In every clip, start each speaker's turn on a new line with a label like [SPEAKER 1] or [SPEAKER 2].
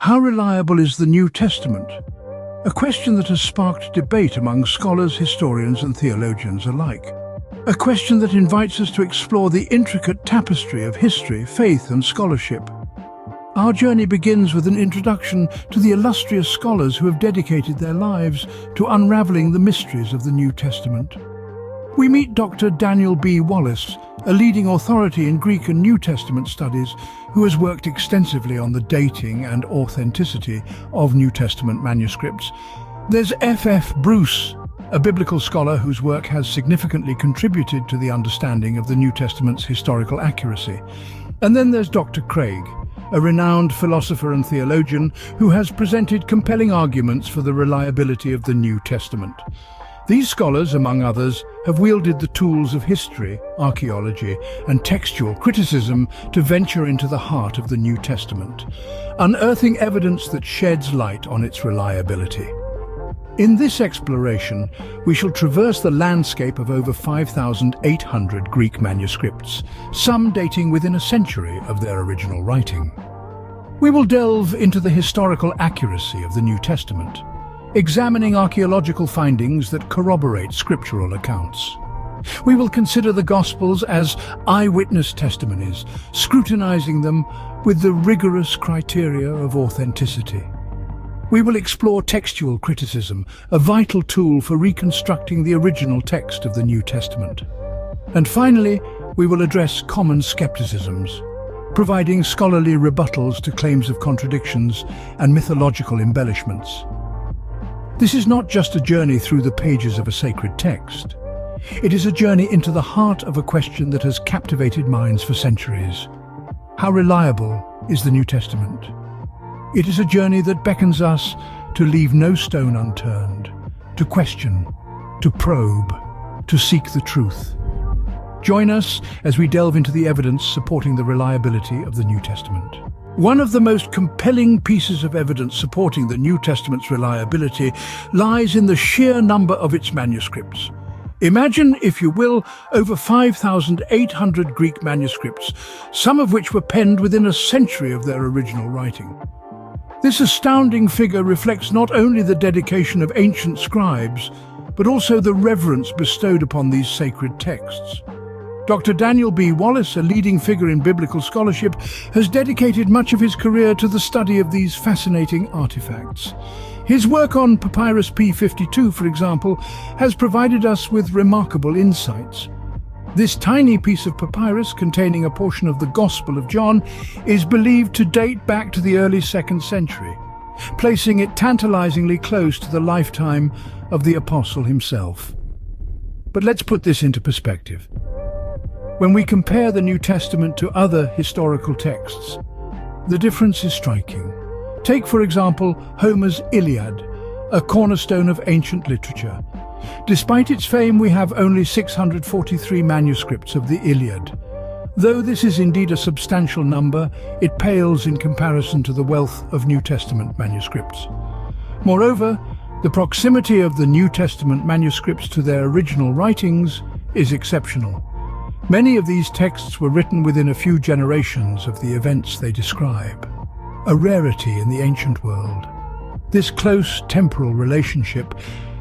[SPEAKER 1] How reliable is the New Testament? A question that has sparked debate among scholars, historians, and theologians alike. A question that invites us to explore the intricate tapestry of history, faith, and scholarship. Our journey begins with an introduction to the illustrious scholars who have dedicated their lives to unraveling the mysteries of the New Testament. We meet Dr. Daniel B. Wallace, a leading authority in Greek and New Testament studies who has worked extensively on the dating and authenticity of New Testament manuscripts. There's F. Bruce, a biblical scholar whose work has significantly contributed to the understanding of the New Testament's historical accuracy. And then there's Dr. Craig, a renowned philosopher and theologian who has presented compelling arguments for the reliability of the New Testament. These scholars, among others, have wielded the tools of history, archaeology, and textual criticism to venture into the heart of the New Testament, unearthing evidence that sheds light on its reliability. In this exploration, we shall traverse the landscape of over 5,800 Greek manuscripts, some dating within a century of their original writing. We will delve into the historical accuracy of the New Testament, examining archaeological findings that corroborate scriptural accounts. We will consider the Gospels as eyewitness testimonies, scrutinizing them with the rigorous criteria of authenticity. We will explore textual criticism, a vital tool for reconstructing the original text of the New Testament. And finally, we will address common skepticisms, providing scholarly rebuttals to claims of contradictions and mythological embellishments. This is not just a journey through the pages of a sacred text. It is a journey into the heart of a question that has captivated minds for centuries. How reliable is the New Testament? It is a journey that beckons us to leave no stone unturned, to question, to probe, to seek the truth. Join us as we delve into the evidence supporting the reliability of the New Testament. One of the most compelling pieces of evidence supporting the New Testament's reliability lies in the sheer number of its manuscripts. Imagine, if you will, over 5,800 Greek manuscripts, some of which were penned within a century of their original writing. This astounding figure reflects not only the dedication of ancient scribes, but also the reverence bestowed upon these sacred texts. Dr. Daniel B. Wallace, a leading figure in biblical scholarship, has dedicated much of his career to the study of these fascinating artifacts. His work on Papyrus P52, for example, has provided us with remarkable insights. This tiny piece of papyrus, containing a portion of the Gospel of John, is believed to date back to the early 2nd century, placing it tantalizingly close to the lifetime of the Apostle himself. But let's put this into perspective. When we compare the New Testament to other historical texts, the difference is striking. Take, for example, Homer's Iliad, a cornerstone of ancient literature. Despite its fame, we have only 643 manuscripts of the Iliad. Though this is indeed a substantial number, it pales in comparison to the wealth of New Testament manuscripts. Moreover, the proximity of the New Testament manuscripts to their original writings is exceptional. Many of these texts were written within a few generations of the events they describe, a rarity in the ancient world. This close temporal relationship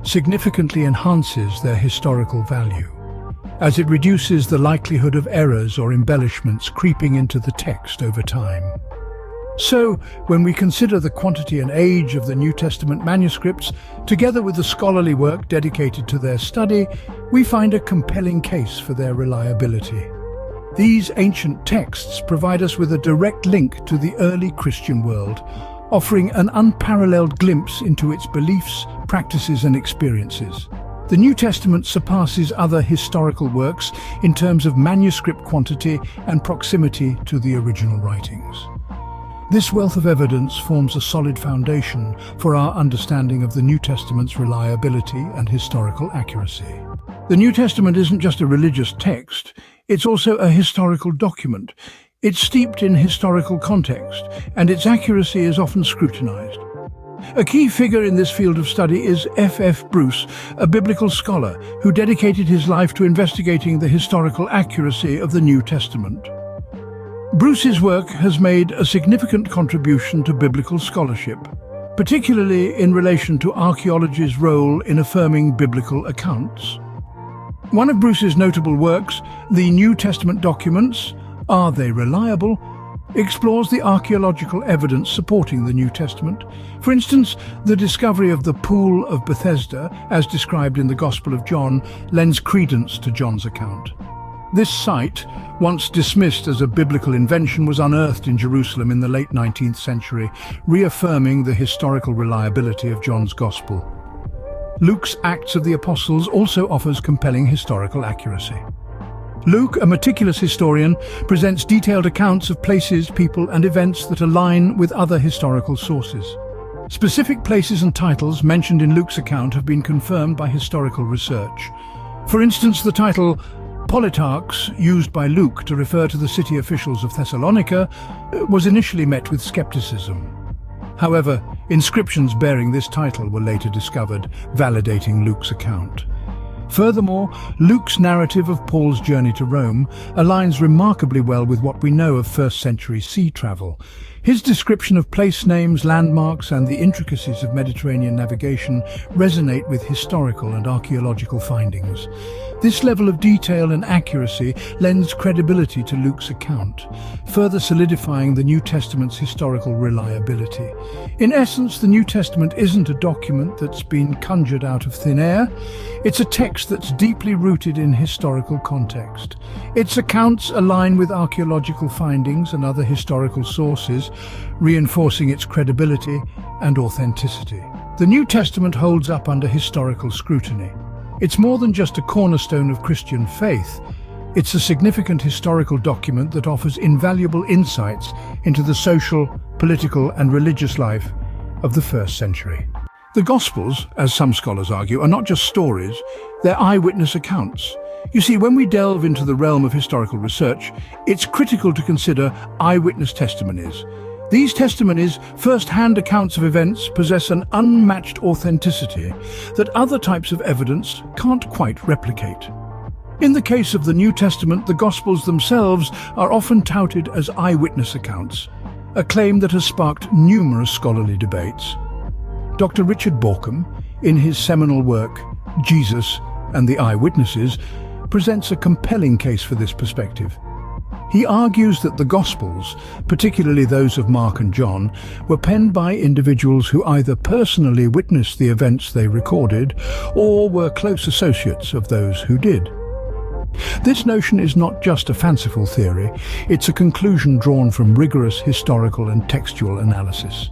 [SPEAKER 1] significantly enhances their historical value, as it reduces the likelihood of errors or embellishments creeping into the text over time. So, when we consider the quantity and age of the New Testament manuscripts, together with the scholarly work dedicated to their study, we find a compelling case for their reliability. These ancient texts provide us with a direct link to the early Christian world, offering an unparalleled glimpse into its beliefs, practices, and experiences. The New Testament surpasses other historical works in terms of manuscript quantity and proximity to the original writings. This wealth of evidence forms a solid foundation for our understanding of the New Testament's reliability and historical accuracy. The New Testament isn't just a religious text, it's also a historical document. It's steeped in historical context, and its accuracy is often scrutinized. A key figure in this field of study is F. Bruce, a biblical scholar who dedicated his life to investigating the historical accuracy of the New Testament. Bruce's work has made a significant contribution to biblical scholarship, particularly in relation to archaeology's role in affirming biblical accounts. One of Bruce's notable works, the New Testament documents, Are They Reliable?, explores the archaeological evidence supporting the New Testament. For instance, the discovery of the Pool of Bethesda, as described in the Gospel of John, lends credence to John's account. This site, once dismissed as a biblical invention, was unearthed in Jerusalem in the late 19th century, reaffirming the historical reliability of John's Gospel. Luke's Acts of the Apostles also offers compelling historical accuracy. Luke, a meticulous historian, presents detailed accounts of places, people, and events that align with other historical sources. Specific places and titles mentioned in Luke's account have been confirmed by historical research. For instance, the title Politarchs, used by Luke to refer to the city officials of Thessalonica, was initially met with skepticism. However, inscriptions bearing this title were later discovered, validating Luke's account. Furthermore, Luke's narrative of Paul's journey to Rome aligns remarkably well with what we know of first-century sea travel. His description of place names, landmarks, and the intricacies of Mediterranean navigation resonate with historical and archaeological findings. This level of detail and accuracy lends credibility to Luke's account, further solidifying the New Testament's historical reliability. In essence, the New Testament isn't a document that's been conjured out of thin air. It's a text that's deeply rooted in historical context. Its accounts align with archaeological findings and other historical sources, reinforcing its credibility and authenticity. The New Testament holds up under historical scrutiny. It's more than just a cornerstone of Christian faith. It's a significant historical document that offers invaluable insights into the social, political, and religious life of the first century. The Gospels, as some scholars argue, are not just stories, they're eyewitness accounts. You see, when we delve into the realm of historical research, it's critical to consider eyewitness testimonies. These testimonies, first-hand accounts of events, possess an unmatched authenticity that other types of evidence can't quite replicate. In the case of the New Testament, the Gospels themselves are often touted as eyewitness accounts, a claim that has sparked numerous scholarly debates. Dr. Richard Bauckham, in his seminal work, Jesus and the Eyewitnesses, presents a compelling case for this perspective. He argues that the Gospels, particularly those of Mark and John, were penned by individuals who either personally witnessed the events they recorded or were close associates of those who did. This notion is not just a fanciful theory, it's a conclusion drawn from rigorous historical and textual analysis.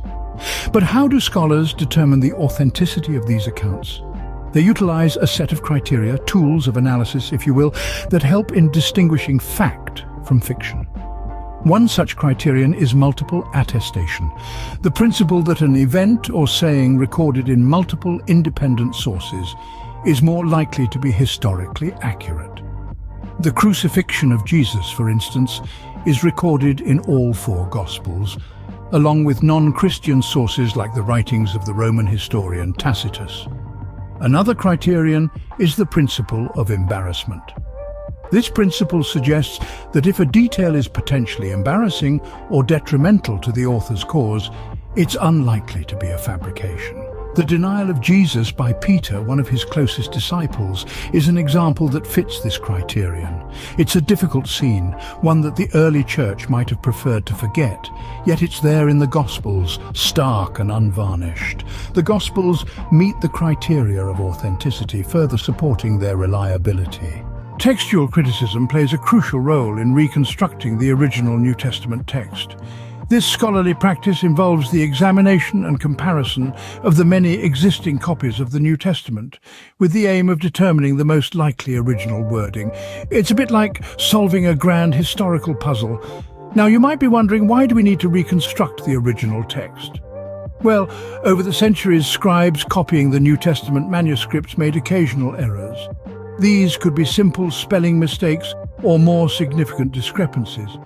[SPEAKER 1] But how do scholars determine the authenticity of these accounts? They utilize a set of criteria, tools of analysis, if you will, that help in distinguishing fact from fiction. One such criterion is multiple attestation, the principle that an event or saying recorded in multiple independent sources is more likely to be historically accurate. The crucifixion of Jesus, for instance, is recorded in all four Gospels, along with non-Christian sources like the writings of the Roman historian Tacitus. Another criterion is the principle of embarrassment. This principle suggests that if a detail is potentially embarrassing or detrimental to the author's cause, it's unlikely to be a fabrication. The denial of Jesus by Peter, one of his closest disciples, is an example that fits this criterion. It's a difficult scene, one that the early church might have preferred to forget, yet it's there in the Gospels, stark and unvarnished. The Gospels meet the criteria of authenticity, further supporting their reliability. Textual criticism plays a crucial role in reconstructing the original New Testament text. This scholarly practice involves the examination and comparison of the many existing copies of the New Testament, with the aim of determining the most likely original wording. It's a bit like solving a grand historical puzzle. Now, you might be wondering, why do we need to reconstruct the original text? Well, over the centuries, scribes copying the New Testament manuscripts made occasional errors. These could be simple spelling mistakes or more significant discrepancies.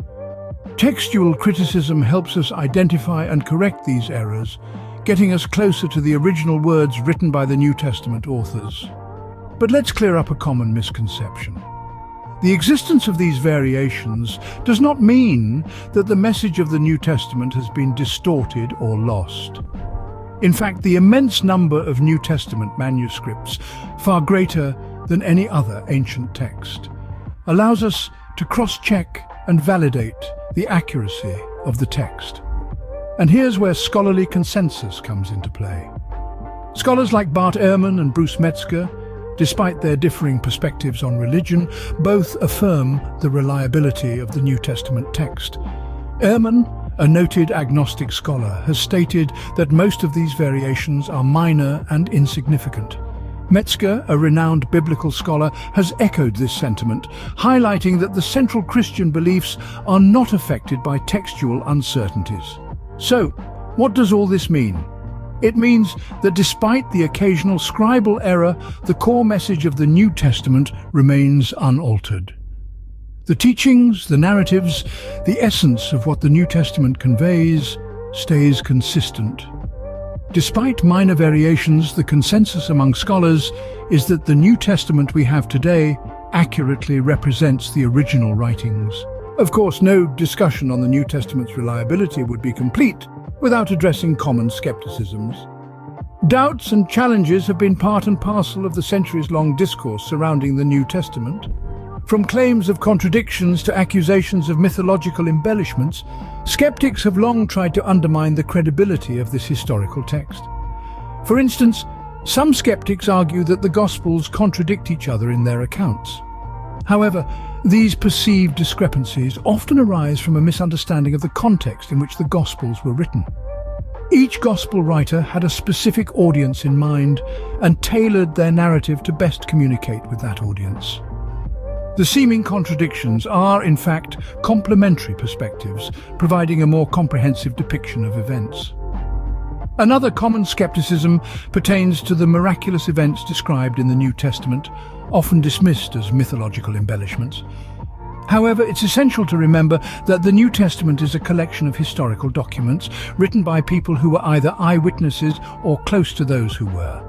[SPEAKER 1] Textual criticism helps us identify and correct these errors, getting us closer to the original words written by the New Testament authors. But let's clear up a common misconception. The existence of these variations does not mean that the message of the New Testament has been distorted or lost. In fact, the immense number of New Testament manuscripts, far greater than any other ancient text, allows us to cross-check and validate the accuracy of the text. And here's where scholarly consensus comes into play. Scholars like Bart Ehrman and Bruce Metzger, despite their differing perspectives on religion, both affirm the reliability of the New Testament text. Ehrman, a noted agnostic scholar, has stated that most of these variations are minor and insignificant. Metzger, a renowned biblical scholar, has echoed this sentiment, highlighting that the central Christian beliefs are not affected by textual uncertainties. So, what does all this mean? It means that despite the occasional scribal error, the core message of the New Testament remains unaltered. The teachings, the narratives, the essence of what the New Testament conveys stays consistent. Despite minor variations, the consensus among scholars is that the New Testament we have today accurately represents the original writings. Of course, no discussion on the New Testament's reliability would be complete without addressing common skepticisms. Doubts and challenges have been part and parcel of the centuries-long discourse surrounding the New Testament. From claims of contradictions to accusations of mythological embellishments, skeptics have long tried to undermine the credibility of this historical text. For instance, some skeptics argue that the Gospels contradict each other in their accounts. However, these perceived discrepancies often arise from a misunderstanding of the context in which the Gospels were written. Each Gospel writer had a specific audience in mind and tailored their narrative to best communicate with that audience. The seeming contradictions are, in fact, complementary perspectives, providing a more comprehensive depiction of events. Another common skepticism pertains to the miraculous events described in the New Testament, often dismissed as mythological embellishments. However, it's essential to remember that the New Testament is a collection of historical documents written by people who were either eyewitnesses or close to those who were.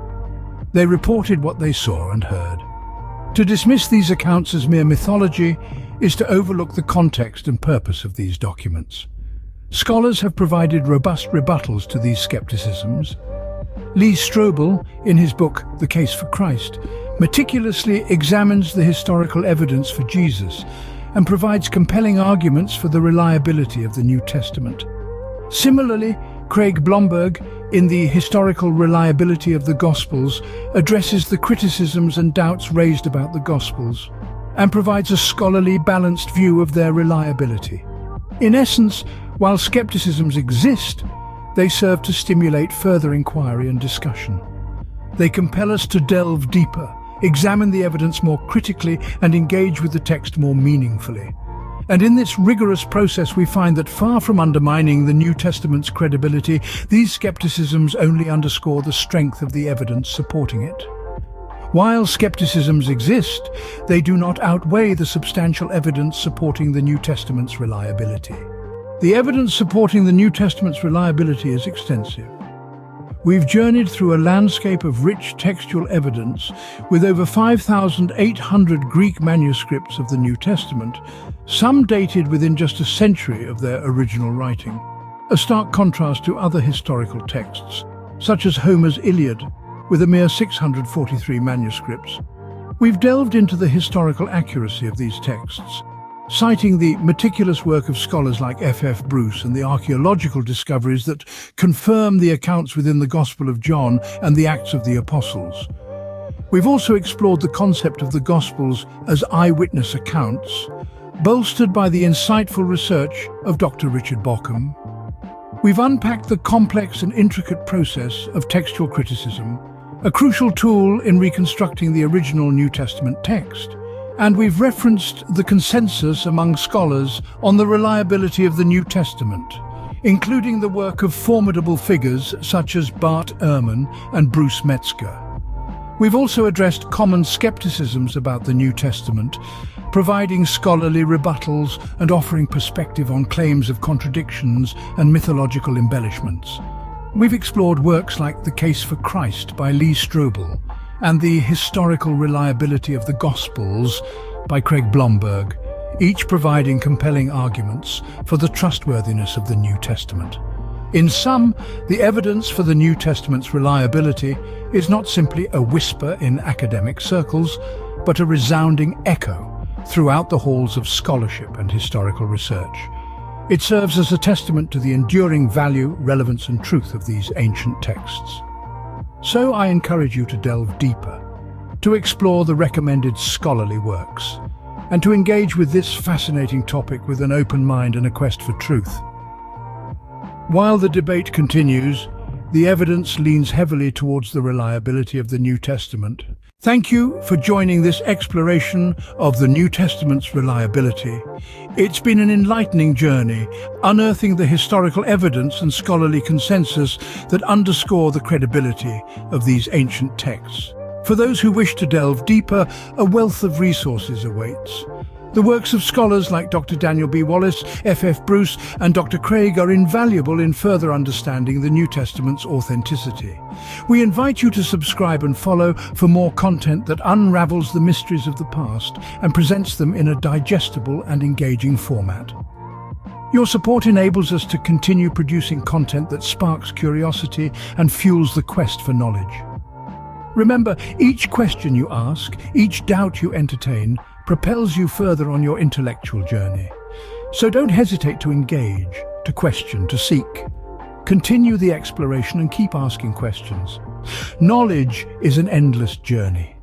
[SPEAKER 1] They reported what they saw and heard. To dismiss these accounts as mere mythology is to overlook the context and purpose of these documents. Scholars have provided robust rebuttals to these skepticisms. Lee Strobel, in his book The Case for Christ, meticulously examines the historical evidence for Jesus and provides compelling arguments for the reliability of the New Testament. Similarly, Craig Blomberg, in The Historical Reliability of the Gospels, addresses the criticisms and doubts raised about the Gospels and provides a scholarly, balanced view of their reliability. In essence, while skepticisms exist, they serve to stimulate further inquiry and discussion. They compel us to delve deeper, examine the evidence more critically, and engage with the text more meaningfully. And in this rigorous process, we find that far from undermining the New Testament's credibility, these skepticisms only underscore the strength of the evidence supporting it. While skepticisms exist, they do not outweigh the substantial evidence supporting the New Testament's reliability. The evidence supporting the New Testament's reliability is extensive. We've journeyed through a landscape of rich textual evidence with over 5,800 Greek manuscripts of the New Testament, some dated within just a century of their original writing, a stark contrast to other historical texts, such as Homer's Iliad, with a mere 643 manuscripts. We've delved into the historical accuracy of these texts, citing the meticulous work of scholars like F. Bruce and the archaeological discoveries that confirm the accounts within the Gospel of John and the Acts of the Apostles. We've also explored the concept of the Gospels as eyewitness accounts, bolstered by the insightful research of Dr. Richard Bauckham. We've unpacked the complex and intricate process of textual criticism, a crucial tool in reconstructing the original New Testament text. And we've referenced the consensus among scholars on the reliability of the New Testament, including the work of formidable figures such as Bart Ehrman and Bruce Metzger. We've also addressed common skepticisms about the New Testament, providing scholarly rebuttals and offering perspective on claims of contradictions and mythological embellishments. We've explored works like The Case for Christ by Lee Strobel and The Historical Reliability of the Gospels by Craig Blomberg, each providing compelling arguments for the trustworthiness of the New Testament. In sum, the evidence for the New Testament's reliability is not simply a whisper in academic circles, but a resounding echo throughout the halls of scholarship and historical research. It serves as a testament to the enduring value, relevance, and truth of these ancient texts. So I encourage you to delve deeper, to explore the recommended scholarly works, and to engage with this fascinating topic with an open mind and a quest for truth. While the debate continues, the evidence leans heavily towards the reliability of the New Testament. Thank you for joining this exploration of the New Testament's reliability. It's been an enlightening journey, unearthing the historical evidence and scholarly consensus that underscore the credibility of these ancient texts. For those who wish to delve deeper, a wealth of resources awaits. The works of scholars like Dr. Daniel B. Wallace, F. Bruce, and Dr. Craig are invaluable in further understanding the New Testament's authenticity. We invite you to subscribe and follow for more content that unravels the mysteries of the past and presents them in a digestible and engaging format. Your support enables us to continue producing content that sparks curiosity and fuels the quest for knowledge. Remember, each question you ask, each doubt you entertain, propels you further on your intellectual journey. So don't hesitate to engage, to question, to seek. Continue the exploration and keep asking questions. Knowledge is an endless journey,